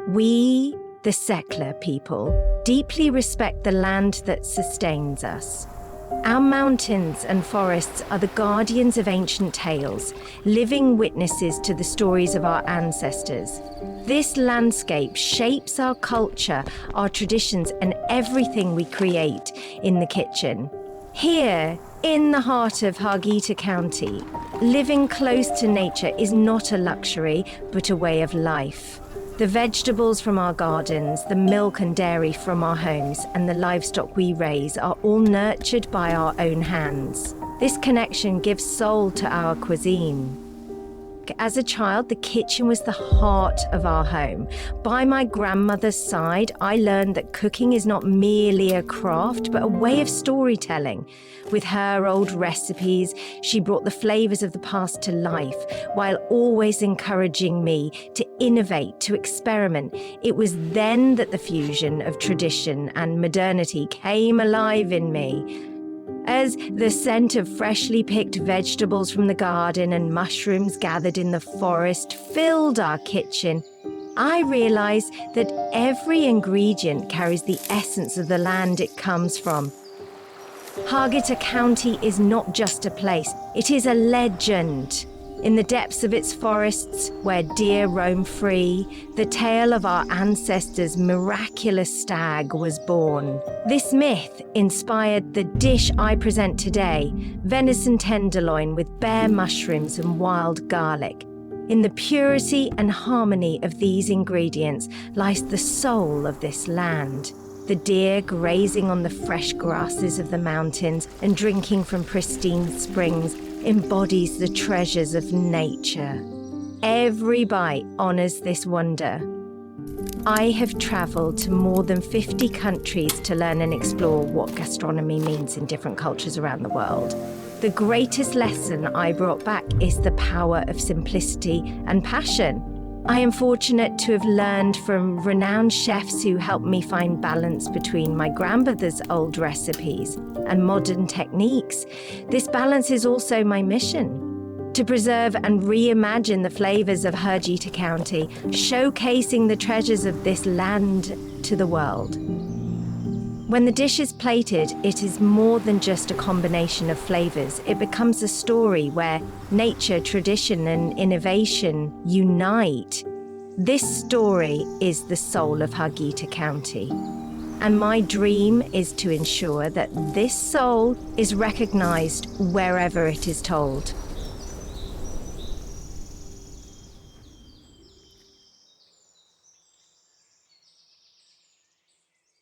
We, the settler people, deeply respect the land that sustains us. Our mountains and forests are the guardians of ancient tales, living witnesses to the stories of our ancestors. This landscape shapes our culture, our traditions, and everything we create in the kitchen. Here, in the heart of Harghita County, living close to nature is not a luxury, but a way of life. The vegetables from our gardens, the milk and dairy from our homes, and the livestock we raise are all nurtured by our own hands. This connection gives soul to our cuisine. As a child, the kitchen was the heart of our home. By my grandmother's side, I learned that cooking is not merely a craft, but a way of storytelling. With her old recipes, she brought the flavors of the past to life, while always encouraging me to innovate, to experiment. It was then that the fusion of tradition and modernity came alive in me. As the scent of freshly picked vegetables from the garden and mushrooms gathered in the forest filled our kitchen, I realized that every ingredient carries the essence of the land it comes from. Harghita County is not just a place, it is a legend. In the depths of its forests, where deer roam free, the tale of our ancestors' miraculous stag was born. This myth inspired the dish I present today, venison tenderloin with bare mushrooms and wild garlic. In the purity and harmony of these ingredients lies the soul of this land. The deer grazing on the fresh grasses of the mountains and drinking from pristine springs embodies the treasures of nature. Every bite honors this wonder. I have traveled to more than 50 countries to learn and explore what gastronomy means in different cultures around the world. The greatest lesson I brought back is the power of simplicity and passion. I am fortunate to have learned from renowned chefs who helped me find balance between my grandmother's old recipes and modern techniques. This balance is also my mission: to preserve and reimagine the flavors of Harghita County, showcasing the treasures of this land to the world. When the dish is plated, it is more than just a combination of flavors. It becomes a story where nature, tradition, and innovation unite. This story is the soul of Harghita County. And my dream is to ensure that this soul is recognized wherever it is told.